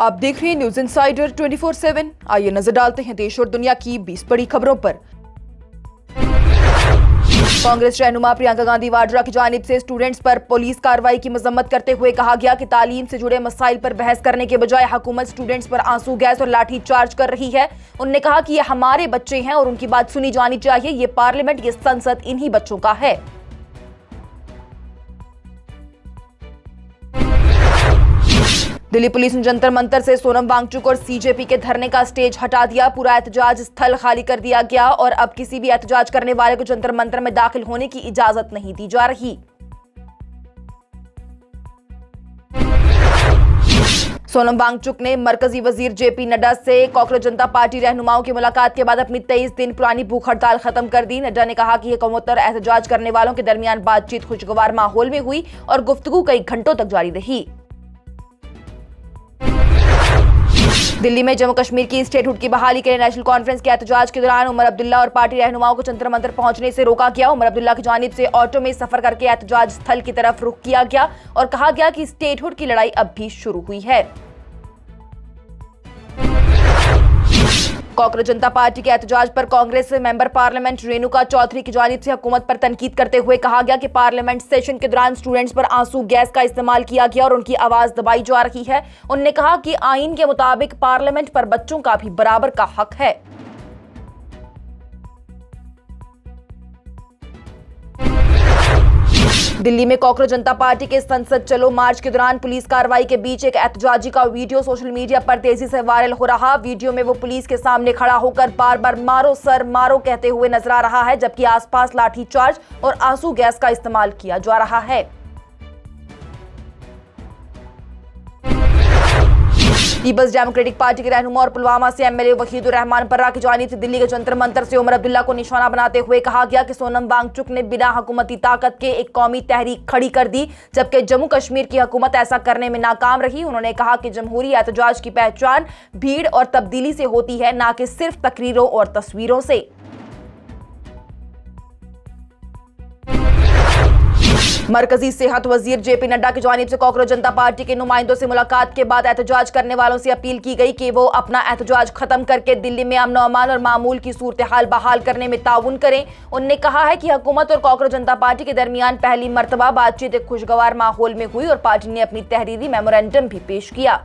आप देख रहे हैं न्यूज इंसाइडर 24/7। आइए नजर डालते हैं देश और दुनिया की 20 बड़ी खबरों पर। कांग्रेस रहनुमा प्रियंका गांधी वाड्रा की जानिब से स्टूडेंट्स पर पुलिस कार्रवाई की मजम्मत करते हुए कहा गया कि तालीम से जुड़े मसाइल पर बहस करने के बजाय हुकूमत स्टूडेंट्स पर आंसू गैस और लाठी चार्ज कर रही है। उन्होंने कहा कि ये हमारे बच्चे हैं और उनकी बात सुनी जानी चाहिए। ये पार्लियामेंट, ये संसद इन्हीं बच्चों का है। दिल्ली पुलिस ने जंतर मंतर से सोनम वांगचुक और सीजेपी के धरने का स्टेज हटा दिया। पूरा एहतजाज स्थल खाली कर दिया गया और अब किसी भी एहतजाज करने वाले को जंतर मंतर में दाखिल होने की इजाजत नहीं दी जा रही। सोनम वांगचुक ने मरकजी वजीर जेपी नड्डा से कॉकरोच जनता पार्टी रहनुमाओं की मुलाकात के बाद अपनी 23 दिन पुरानी भूख हड़ताल खत्म कर दी। नड्डा ने कहा कि हुकूमत और एहतजाज करने वालों के दरमियान बातचीत खुशगवार माहौल में हुई और गुफ्तगू कई घंटों तक जारी रही। दिल्ली में जम्मू कश्मीर की स्टेटहुड की बहाली के लिए नेशनल कॉन्फ्रेंस के एहतजाज के दौरान उमर अब्दुल्ला और पार्टी रहनुमाओं को जंतर मंतर पहुंचने से रोका गया। उमर अब्दुल्ला की जानिब से ऑटो में सफर करके एहतजाज स्थल की तरफ रुख किया गया और कहा गया कि स्टेटहुड की लड़ाई अब भी शुरू हुई है। कॉकरोच जनता पार्टी के एहतजाज पर कांग्रेस मेंबर पार्लियामेंट रेणुका चौधरी की जानिब से हुकूमत पर तनकीद करते हुए कहा गया कि पार्लियामेंट सेशन के दौरान स्टूडेंट्स पर आंसू गैस का इस्तेमाल किया गया और उनकी आवाज दबाई जा रही है। उन्होंने कहा कि आईन के मुताबिक पार्लियामेंट पर बच्चों का भी बराबर का हक है। दिल्ली में कॉकरोच जनता पार्टी के संसद चलो मार्च के दौरान पुलिस कार्रवाई के बीच एक एहतजाजी का वीडियो सोशल मीडिया पर तेजी से वायरल हो रहा। वीडियो में वो पुलिस के सामने खड़ा होकर बार बार मारो सर मारो कहते हुए नजर आ रहा है, जबकि आसपास लाठीचार्ज और आंसू गैस का इस्तेमाल किया जा रहा है। पीपल्स डेमोक्रेटिक पार्टी के रहनुमा और पुलवामा से एमएलए वहीदुर रहमान पर्रा की जानिब से दिल्ली के जंतर मंतर से उमर अब्दुल्ला को निशाना बनाते हुए कहा गया कि सोनम वांगचुक ने बिना हुकूमती ताकत के एक कौमी तहरीक खड़ी कर दी, जबकि जम्मू कश्मीर की हुकूमत ऐसा करने में नाकाम रही। उन्होंने कहा कि जमहूरी एहतजाज की पहचान भीड़ और तब्दीली से होती है, न कि सिर्फ तकरीरों और तस्वीरों से। मरकजी सेहत वजीर जेपी नड्डा की जानिब से कॉकरोच जनता पार्टी के नुमाइंदों से मुलाकात के बाद एहतजाज करने वालों से अपील की गई कि वो अपना एहतजाज खत्म करके दिल्ली में अमन अमान और मामूल की सूरत हाल बहाल करने में ताउन करें। उन्होंने कहा है कि हुकूमत और कॉकरोच जनता पार्टी के दरमियान पहली मर्तबा बातचीत एक खुशगवार माहौल में हुई और पार्टी ने अपनी तहरीरी मेमोरेंडम भी पेश किया।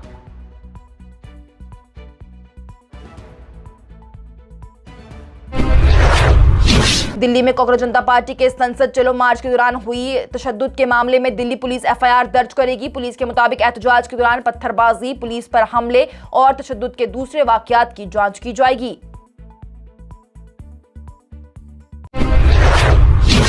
दिल्ली में कॉकरोच जनता पार्टी के संसद चलो मार्च के दौरान हुई तशद्दुद के मामले में दिल्ली पुलिस एफआईआर दर्ज करेगी। पुलिस के मुताबिक एहतजाज के दौरान पत्थरबाजी, पुलिस पर हमले और तशद्दुद के दूसरे वाकयात की जांच की जाएगी।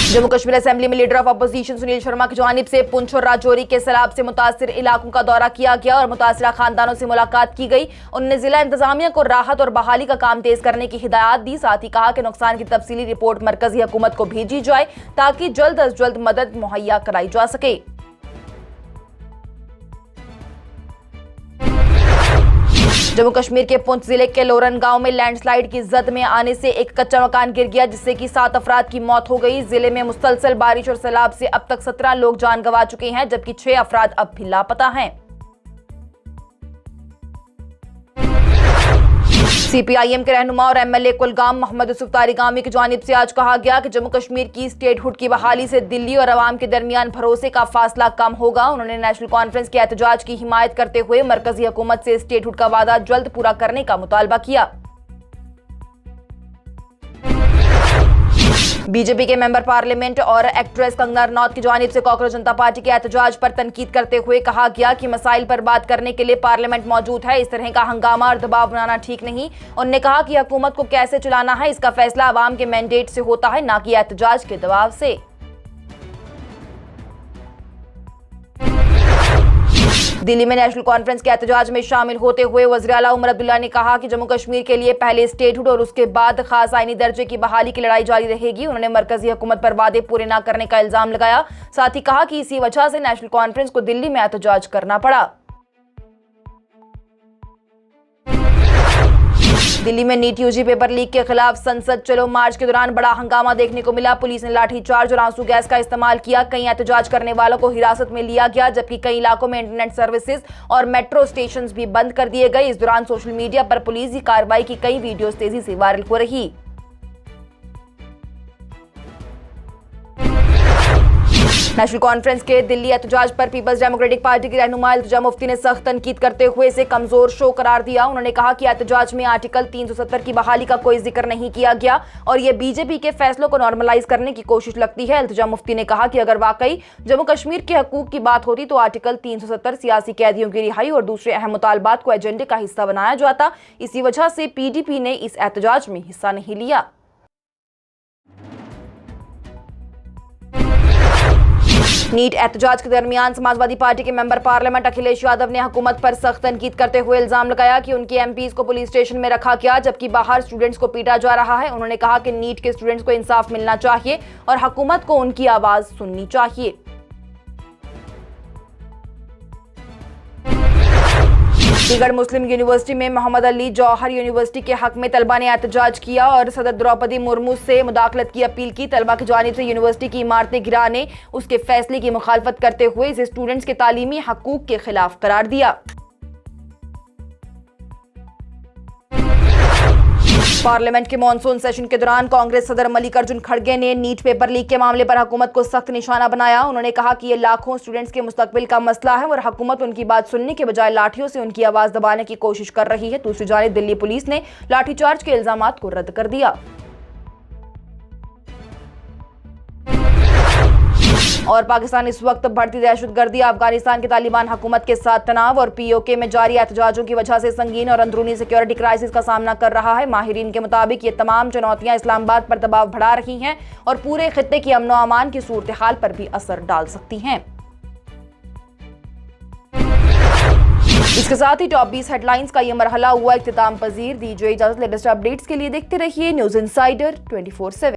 जम्मू कश्मीर असेंबली में leader of opposition Sunil Sharma की जानिब से पुंछ और राजौरी के सैलाब से मुतासिर इलाकों का दौरा किया गया और मुतासिरा खानदानों से मुलाकात की गई। उन्होंने जिला इंतजामिया को राहत और बहाली का काम तेज करने की हिदायत दी। साथ ही कहा कि नुकसान की तफसीली रिपोर्ट मरकजी हुकूमत को भेजी जाए ताकि जल्द अज जल्द मदद मुहैया कराई जा सके। जम्मू कश्मीर के पुंछ जिले के लोरन गांव में लैंडस्लाइड की जद में आने से एक कच्चा मकान गिर गया, जिससे कि 7 अफराद की मौत हो गई। जिले में मुसलसल बारिश और सैलाब से अब तक 17 लोग जान गंवा चुके हैं, जबकि 6 अफराद अब भी लापता हैं। सीपीआईएम के रहनुमा और एमएलए कुलगाम मोहम्मद यूसुफ तारिगामी की जानिब से आज कहा गया कि जम्मू कश्मीर की स्टेटहुड की बहाली से दिल्ली और अवाम के दरमियान भरोसे का फासला कम होगा। उन्होंने नेशनल कॉन्फ्रेंस के एहतजाज की हिमायत करते हुए मरकजी हुकूमत से स्टेटहुड का वादा जल्द पूरा करने का मुतालबा किया। बीजेपी के मेंबर पार्लियामेंट और एक्ट्रेस कंगना रनौत की जानिब से कॉकरोच जनता पार्टी के एहतजाज पर तनकीद करते हुए कहा गया कि मसाइल पर बात करने के लिए पार्लियामेंट मौजूद है, इस तरह का हंगामा और दबाव बनाना ठीक नहीं। उन्होंने कहा कि हुकूमत को कैसे चलाना है इसका फैसला अवाम के मैंडेट से होता है, न कि एहतजाज के दबाव से। दिल्ली में नेशनल कॉन्फ्रेंस के एहतजाज में शामिल होते हुए वज़ीर आला उमर अब्दुल्ला ने कहा कि जम्मू कश्मीर के लिए पहले स्टेटहुड और उसके बाद खास आईनी दर्जे की बहाली की लड़ाई जारी रहेगी। उन्होंने मरकजी हुकूमत पर वादे पूरे न करने का इल्जाम लगाया। साथ ही कहा कि इसी वजह से नेशनल कॉन्फ्रेंस को दिल्ली में एहतजाज करना पड़ा। दिल्ली में नीट यूजी पेपर लीक के खिलाफ संसद चलो मार्च के दौरान बड़ा हंगामा देखने को मिला। पुलिस ने लाठीचार्ज और आंसू गैस का इस्तेमाल किया। कई एहतजाज करने वालों को हिरासत में लिया गया, जबकि कई इलाकों में इंटरनेट सर्विसेज और मेट्रो स्टेशंस भी बंद कर दिए गए। इस दौरान सोशल मीडिया पर पुलिस की कार्रवाई की कई वीडियोज तेजी से वायरल हो रही। नेशनल कॉन्फ्रेंस के दिल्ली एहतजाज पर पीपल्स डेमोक्रेटिक पार्टी की रहनुमा इल्तिजा मुफ्ती ने सख्त तनकीद करते हुए इसे कमजोर शो करार दिया। उन्होंने कहा कि एहतजाज में आर्टिकल 370 की बहाली का कोई जिक्र नहीं किया गया और ये बीजेपी के फैसलों को नॉर्मलाइज करने की कोशिश लगती है। इल्तिजा मुफ्ती ने कहा कि अगर वाकई जम्मू कश्मीर के हकूक की बात होती तो आर्टिकल 370 सियासी कैदियों की रिहाई और दूसरे अहम मुतालबात को एजेंडे का हिस्सा बनाया जाता। इसी वजह से पीडीपी ने इस एहतजाज में हिस्सा नहीं लिया। नीट एहतजाज के दरमियान समाजवादी पार्टी के मेंबर पार्लियामेंट अखिलेश यादव ने हुकूमत पर सख्त तनकीद करते हुए इल्जाम लगाया कि उनके एमपीज को पुलिस स्टेशन में रखा गया, जबकि बाहर स्टूडेंट्स को पीटा जा रहा है। उन्होंने कहा कि नीट के स्टूडेंट्स को इंसाफ मिलना चाहिए और हुकूमत को उनकी आवाज सुननी चाहिए। चंडीगढ़ मुस्लिम यूनिवर्सिटी में मोहम्मद अली जौहर यूनिवर्सिटी के हक में तलबा ने एहतजाज किया और सदर द्रौपदी मुर्मू से मुदाखलत की अपील की। तलबा की जानिब से यूनिवर्सिटी की इमारतें गिराने उसके फैसले की मुखालफत करते हुए इसे स्टूडेंट्स के तालीमी हकूक के खिलाफ करार दिया। पार्लियामेंट के मॉनसून सेशन के दौरान कांग्रेस सदर मल्लिकार्जुन खड़गे ने नीट पेपर लीक के मामले पर हुकूमत को सख्त निशाना बनाया। उन्होंने कहा कि ये लाखों स्टूडेंट्स के मुस्तकबिल का मसला है और हुकूमत उनकी बात सुनने के बजाय लाठियों से उनकी आवाज दबाने की कोशिश कर रही है। दूसरी जानिब दिल्ली पुलिस ने लाठीचार्ज के इल्जामात को रद्द कर दिया। और पाकिस्तान इस वक्त बढ़ती दहशतगर्दी, अफगानिस्तान की तालिबान हुकूमत के साथ तनाव और पीओके में जारी एहतजाजों की वजह से संगीन और अंदरूनी सिक्योरिटी क्राइसिस का सामना कर रहा है। माहिरीन के मुताबिक ये तमाम चुनौतियां इस्लामाबाद पर दबाव बढ़ा रही हैं और पूरे खित्ते की अमन व अमान की सूरत हाल पर भी असर डाल सकती हैं। इसके साथ ही टॉप 20 हेडलाइंस का यह मरहला हुआ इख्तिताम पजीर। दीजिए इजाजत। लेटेस्ट अपडेट्स के लिए देखते रहिए न्यूज इंसाइडर 24/7।